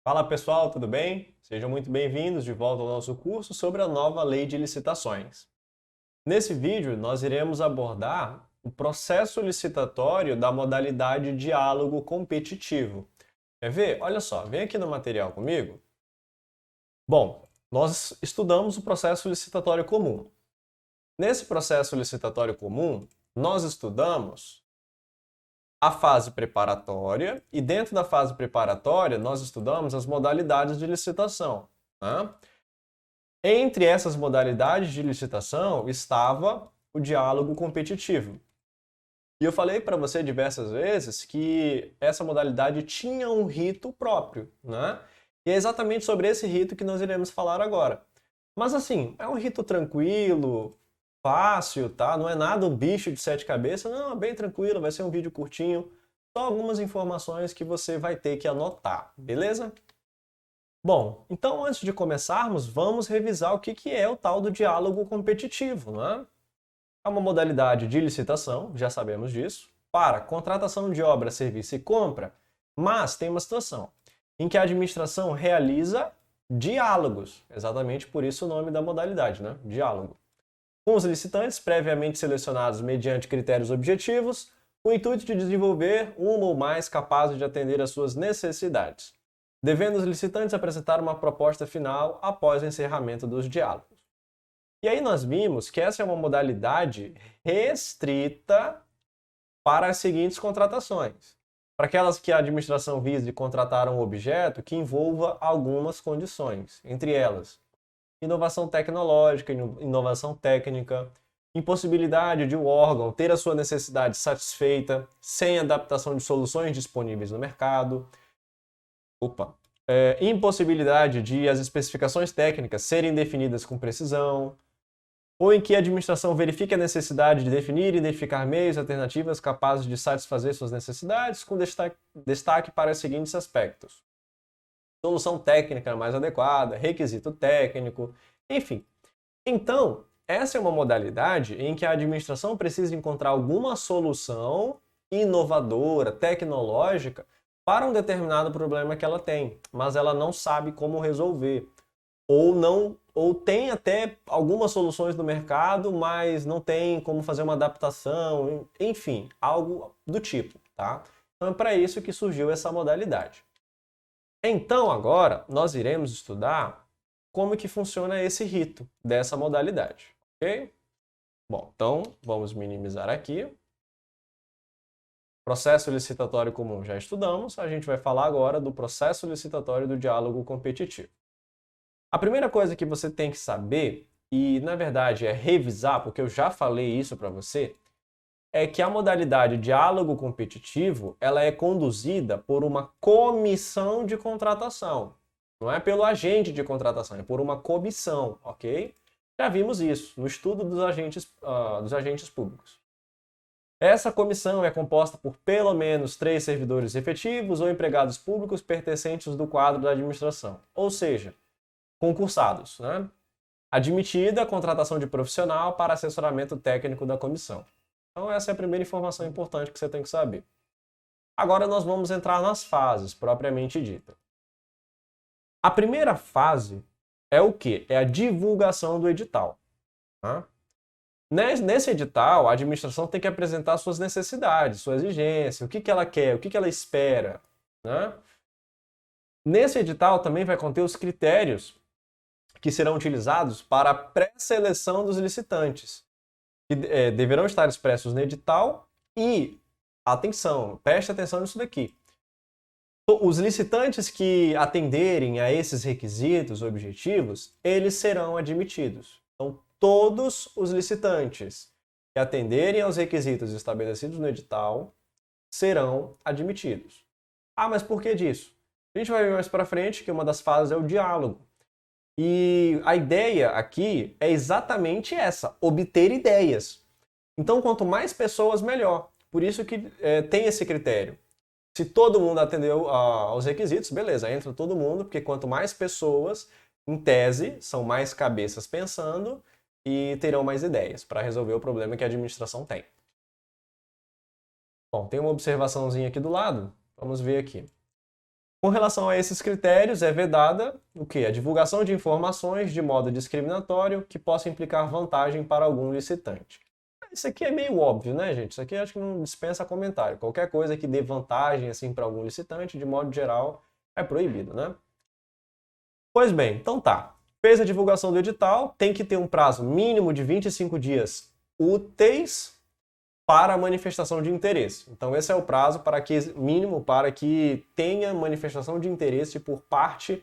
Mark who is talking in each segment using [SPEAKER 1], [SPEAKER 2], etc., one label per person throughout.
[SPEAKER 1] Fala pessoal, tudo bem? Sejam muito bem-vindos de volta ao nosso curso sobre a nova Lei de Licitações. Nesse vídeo, nós iremos abordar o processo licitatório da modalidade diálogo competitivo. Quer ver? Olha só, vem aqui no material comigo. Bom, nós estudamos o processo licitatório comum. Nesse processo licitatório comum, nós estudamos a fase preparatória e dentro da fase preparatória nós estudamos as modalidades de licitação, né? Entre essas modalidades de licitação estava o diálogo competitivo. E eu falei para você diversas vezes que essa modalidade tinha um rito próprio, né? E é exatamente sobre esse rito que nós iremos falar agora. Mas assim, é um rito tranquilo, fácil, tá? Não é nada um bicho de sete cabeças, não, é bem tranquilo, vai ser um vídeo curtinho, só algumas informações que você vai ter que anotar, beleza? Bom, então antes de começarmos, vamos revisar o que é o tal do diálogo competitivo, né? É uma modalidade de licitação, já sabemos disso, para contratação de obra, serviço e compra, mas tem uma situação em que a administração realiza diálogos, exatamente por isso o nome da modalidade, né? Diálogo. Com os licitantes previamente selecionados mediante critérios objetivos, com o intuito de desenvolver uma ou mais capazes de atender às suas necessidades, devendo os licitantes apresentar uma proposta final após o encerramento dos diálogos. E aí nós vimos que essa é uma modalidade restrita para as seguintes contratações. Para aquelas que a administração visa de contratar um objeto que envolva algumas condições, entre elas, inovação tecnológica, inovação técnica, impossibilidade de um órgão ter a sua necessidade satisfeita sem adaptação de soluções disponíveis no mercado, impossibilidade de as especificações técnicas serem definidas com precisão, ou em que a administração verifique a necessidade de definir e identificar meios e alternativas capazes de satisfazer suas necessidades, com destaque para os seguintes aspectos: solução técnica mais adequada, requisito técnico, enfim. Então, essa é uma modalidade em que a administração precisa encontrar alguma solução inovadora, tecnológica, para um determinado problema que ela tem, mas ela não sabe como resolver. Ou não, ou tem até algumas soluções no mercado, mas não tem como fazer uma adaptação, enfim, algo do tipo, tá? Então é para isso que surgiu essa modalidade. Então agora nós iremos estudar como que funciona esse rito dessa modalidade, ok? Bom, então vamos minimizar aqui. Processo licitatório comum já estudamos, a gente vai falar agora do processo licitatório do diálogo competitivo. A primeira coisa que você tem que saber, e na verdade é revisar, porque eu já falei isso para você, é que a modalidade diálogo competitivo, ela é conduzida por uma comissão de contratação. Não é pelo agente de contratação, é por uma comissão, ok? Já vimos isso no estudo dos agentes públicos. Essa comissão é composta por pelo menos 3 servidores efetivos ou empregados públicos pertencentes do quadro da administração, ou seja, concursados, né? Admitida a contratação de profissional para assessoramento técnico da comissão. Então essa é a primeira informação importante que você tem que saber. Agora nós vamos entrar nas fases propriamente dita. A primeira fase é o quê? É a divulgação do edital. Tá? Nesse edital, a administração tem que apresentar suas necessidades, sua exigência, o que ela quer, o que ela espera. Né? Nesse edital também vai conter os critérios que serão utilizados para a pré-seleção dos licitantes, que deverão estar expressos no edital e, atenção, preste atenção nisso daqui. Os licitantes que atenderem a esses requisitos objetivos, eles serão admitidos. Então, todos os licitantes que atenderem aos requisitos estabelecidos no edital serão admitidos. Ah, mas por que disso? A gente vai ver mais para frente que uma das fases é o diálogo. E a ideia aqui é exatamente essa, obter ideias. Então, quanto mais pessoas, melhor. Por isso que tem esse critério. Se todo mundo atendeu aos requisitos, beleza, entra todo mundo, porque quanto mais pessoas, em tese, são mais cabeças pensando e terão mais ideias para resolver o problema que a administração tem. Bom, tem uma observaçãozinha aqui do lado, vamos ver aqui. Com relação a esses critérios, é vedada o quê? A divulgação de informações de modo discriminatório que possa implicar vantagem para algum licitante. Isso aqui é meio óbvio, né, gente? Isso aqui acho que não dispensa comentário. Qualquer coisa que dê vantagem assim para algum licitante, de modo geral, é proibido, né? Pois bem, então tá. Fez a divulgação do edital, tem que ter um prazo mínimo de 25 dias úteis para a manifestação de interesse. Então esse é o prazo mínimo para que tenha manifestação de interesse por parte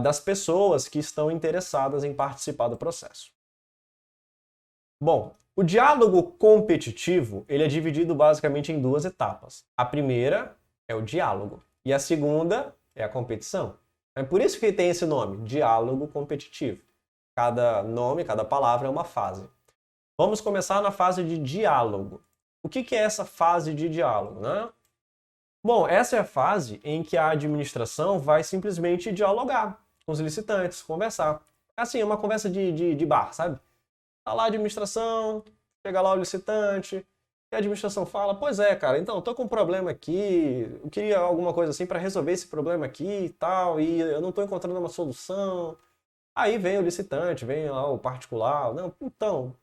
[SPEAKER 1] das pessoas que estão interessadas em participar do processo. Bom, o diálogo competitivo ele é dividido basicamente em duas etapas. A primeira é o diálogo e a segunda é a competição. É por isso que tem esse nome, diálogo competitivo. Cada nome, cada palavra é uma fase. Vamos começar na fase de diálogo. O que é essa fase de diálogo, né? Bom, essa é a fase em que a administração vai simplesmente dialogar com os licitantes, conversar. Assim, é uma conversa de bar, sabe? Tá lá a administração, chega lá o licitante, e a administração fala, pois é, cara, então, eu tô com um problema aqui, eu queria alguma coisa assim para resolver esse problema aqui e tal, e eu não tô encontrando uma solução. Aí vem o licitante, vem lá o particular, não, então,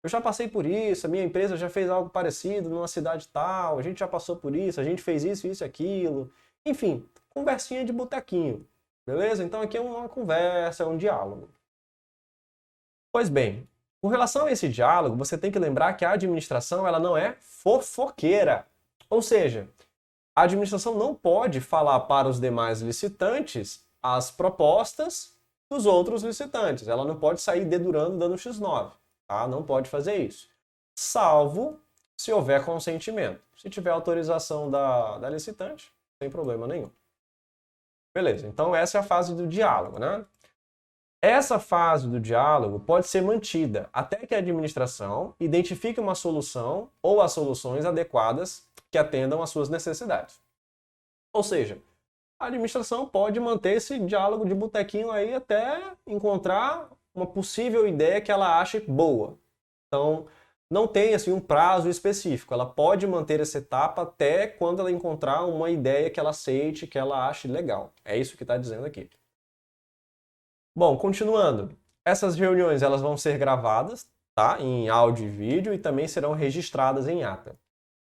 [SPEAKER 1] eu já passei por isso, a minha empresa já fez algo parecido numa cidade tal, a gente já passou por isso, a gente fez isso, isso e aquilo. Enfim, conversinha de botequinho, beleza? Então aqui é uma conversa, é um diálogo. Pois bem, com relação a esse diálogo, você tem que lembrar que a administração ela não é fofoqueira. Ou seja, a administração não pode falar para os demais licitantes as propostas dos outros licitantes. Ela não pode sair dedurando dando X9. Tá? Não pode fazer isso. Salvo se houver consentimento. Se tiver autorização da licitante, sem problema nenhum. Beleza, então essa é a fase do diálogo, né? Essa fase do diálogo pode ser mantida até que a administração identifique uma solução ou as soluções adequadas que atendam às suas necessidades. Ou seja, a administração pode manter esse diálogo de botequinho aí até encontrar uma possível ideia que ela ache boa. Então, não tem assim um prazo específico. Ela pode manter essa etapa até quando ela encontrar uma ideia que ela aceite, que ela ache legal. É isso que está dizendo aqui. Bom, continuando. Essas reuniões elas vão ser gravadas, tá? Em áudio e vídeo e também serão registradas em ata.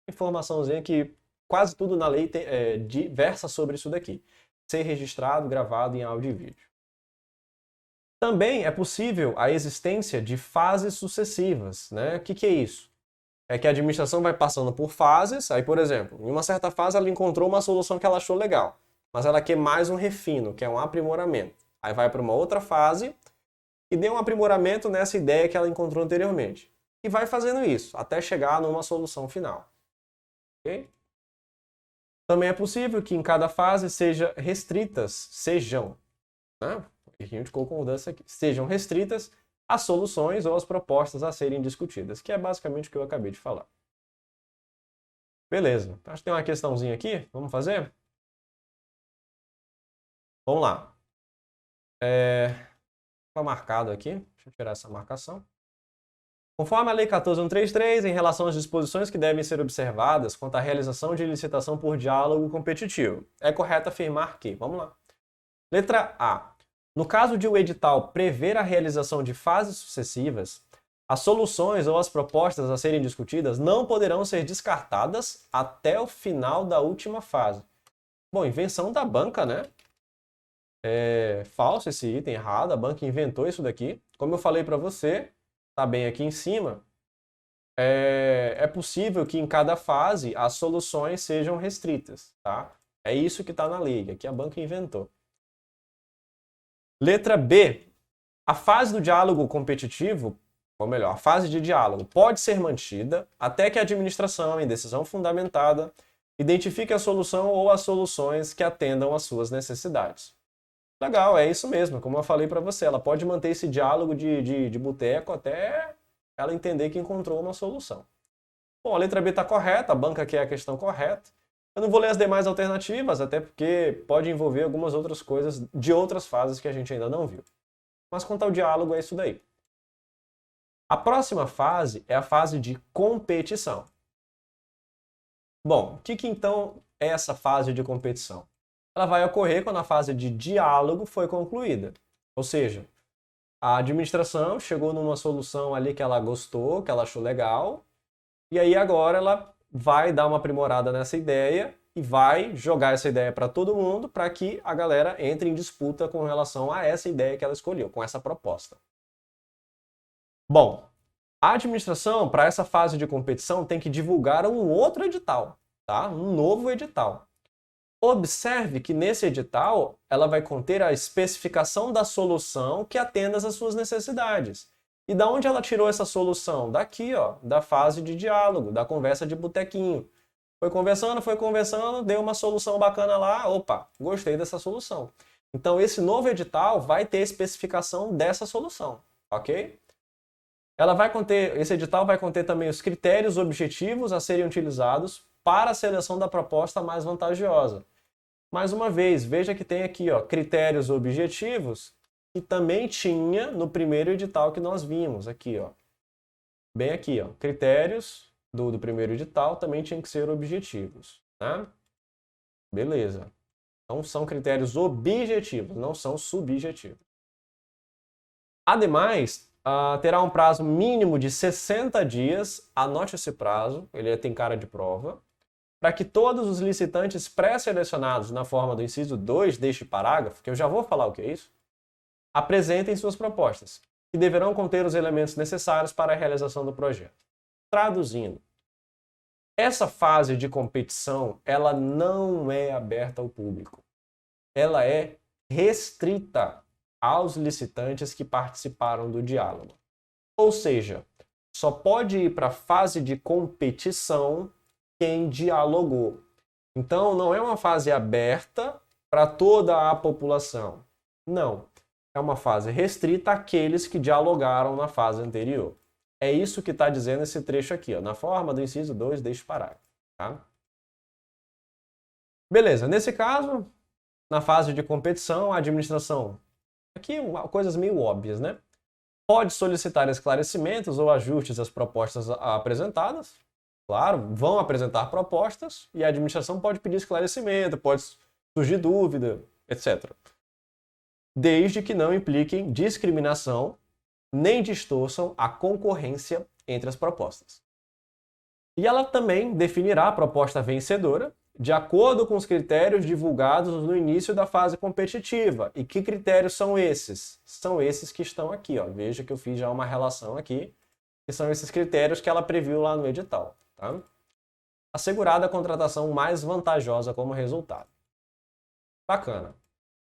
[SPEAKER 1] Informaçãozinha que quase tudo na lei versa sobre isso daqui. Ser registrado, gravado em áudio e vídeo. Também é possível a existência de fases sucessivas, né? O que é isso? É que a administração vai passando por fases, aí, por exemplo, em uma certa fase ela encontrou uma solução que ela achou legal, mas ela quer mais um refino, que é um aprimoramento. Aí vai para uma outra fase e dê um aprimoramento nessa ideia que ela encontrou anteriormente. E vai fazendo isso, até chegar numa solução final. Ok? Também é possível que em cada fase sejam, né? Errinho de concordância aqui, sejam restritas as soluções ou as propostas a serem discutidas, que é basicamente o que eu acabei de falar. Beleza, acho que tem uma questãozinha aqui, vamos fazer? Vamos lá. Está marcado aqui, deixa eu tirar essa marcação. Conforme a Lei 14.133, em relação às disposições que devem ser observadas quanto à realização de licitação por diálogo competitivo, é correto afirmar que, vamos lá. Letra A. No caso de o edital prever a realização de fases sucessivas, as soluções ou as propostas a serem discutidas não poderão ser descartadas até o final da última fase. Bom, invenção da banca, né? É falso esse item, errado, a banca inventou isso daqui. Como eu falei para você, tá bem aqui em cima, é possível que em cada fase as soluções sejam restritas, tá? É isso que está na lei, aqui a banca inventou. Letra B. A fase do diálogo competitivo, ou melhor, a fase de diálogo pode ser mantida até que a administração, em decisão fundamentada, identifique a solução ou as soluções que atendam às suas necessidades. Legal, é isso mesmo, como eu falei para você, ela pode manter esse diálogo de boteco até ela entender que encontrou uma solução. Bom, a letra B está correta, a banca quer a questão correta. Eu não vou ler as demais alternativas, até porque pode envolver algumas outras coisas de outras fases que a gente ainda não viu. Mas quanto ao diálogo, é isso daí. A próxima fase é a fase de competição. Bom, o que então é essa fase de competição? ela vai ocorrer quando a fase de diálogo foi concluída. Ou seja, a administração chegou numa solução ali que ela gostou, que ela achou legal, e aí agora ela vai dar uma aprimorada nessa ideia e vai jogar essa ideia para todo mundo para que a galera entre em disputa com relação a essa ideia que ela escolheu, com essa proposta. Bom, a administração, para essa fase de competição, tem que divulgar um outro edital, tá? Um novo edital. Observe que nesse edital ela vai conter a especificação da solução que atenda às suas necessidades. E da onde ela tirou essa solução? Daqui, ó, da fase de diálogo, da conversa de botequinho. Foi conversando, deu uma solução bacana lá, opa, gostei dessa solução. Então esse novo edital vai ter especificação dessa solução, ok? Esse edital vai conter também os critérios objetivos a serem utilizados para a seleção da proposta mais vantajosa. Mais uma vez, veja que tem aqui, ó, critérios objetivos, que também tinha no primeiro edital que nós vimos, aqui, ó. Bem aqui, ó, critérios do primeiro edital também tinham que ser objetivos, né? Beleza. Então são critérios objetivos, não são subjetivos. Ademais, terá um prazo mínimo de 60 dias, anote esse prazo, ele tem cara de prova, para que todos os licitantes pré-selecionados na forma do inciso 2 deste parágrafo, que eu já vou falar o que é isso, apresentem suas propostas, que deverão conter os elementos necessários para a realização do projeto. Traduzindo, essa fase de competição, ela não é aberta ao público. Ela é restrita aos licitantes que participaram do diálogo. Ou seja, só pode ir para a fase de competição quem dialogou. Então, não é uma fase aberta para toda a população. Não. É uma fase restrita àqueles que dialogaram na fase anterior. É isso que está dizendo esse trecho aqui, ó, na forma do inciso 2 deste parágrafo. Tá? Beleza, nesse caso, na fase de competição, a administração, aqui coisas meio óbvias, né? Pode solicitar esclarecimentos ou ajustes às propostas apresentadas. Claro, vão apresentar propostas e a administração pode pedir esclarecimento, pode surgir dúvida, etc. Desde que não impliquem discriminação nem distorçam a concorrência entre as propostas. E ela também definirá a proposta vencedora de acordo com os critérios divulgados no início da fase competitiva. E que critérios são esses? São esses que estão aqui, ó. Veja que eu fiz já uma relação aqui, que são esses critérios que ela previu lá no edital. Tá? Assegurada a contratação mais vantajosa como resultado. Bacana.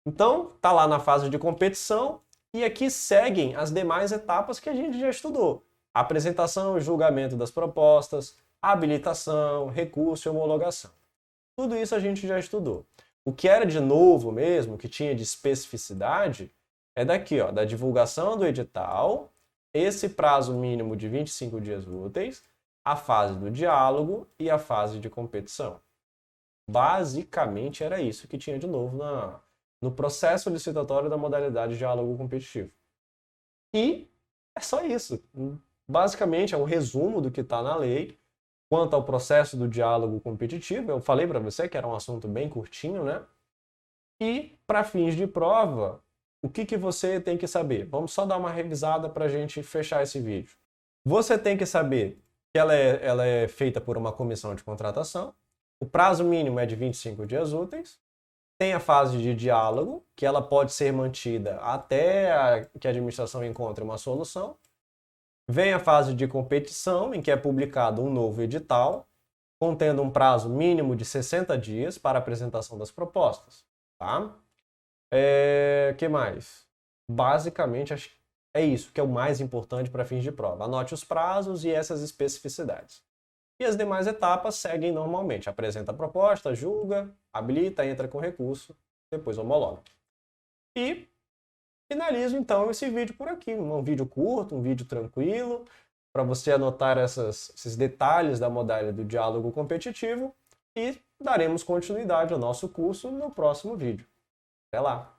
[SPEAKER 1] Então, tá lá na fase de competição e aqui seguem as demais etapas que a gente já estudou. Apresentação e julgamento das propostas, habilitação, recurso e homologação. Tudo isso a gente já estudou. O que era de novo mesmo, que tinha de especificidade, é daqui, ó, da divulgação do edital, esse prazo mínimo de 25 dias úteis, a fase do diálogo e a fase de competição. Basicamente era isso que tinha de novo no processo licitatório da modalidade de diálogo competitivo. E é só isso. Basicamente é um resumo do que está na lei. Quanto ao processo do diálogo competitivo, eu falei para você que era um assunto bem curtinho, né? E para fins de prova, o que você tem que saber? Vamos só dar uma revisada para a gente fechar esse vídeo. Você tem que saber que ela é feita por uma comissão de contratação. O prazo mínimo é de 25 dias úteis. Tem a fase de diálogo, que ela pode ser mantida até que a administração encontre uma solução. Vem a fase de competição, em que é publicado um novo edital, contendo um prazo mínimo de 60 dias para a apresentação das propostas. Tá? Que mais? Basicamente, acho que é isso que é o mais importante para fins de prova. Anote os prazos e essas especificidades. E as demais etapas seguem normalmente. Apresenta a proposta, julga, habilita, entra com recurso, depois homologa. E finalizo então esse vídeo por aqui. Um vídeo curto, um vídeo tranquilo, para você anotar esses detalhes da modalidade do diálogo competitivo e daremos continuidade ao nosso curso no próximo vídeo. Até lá!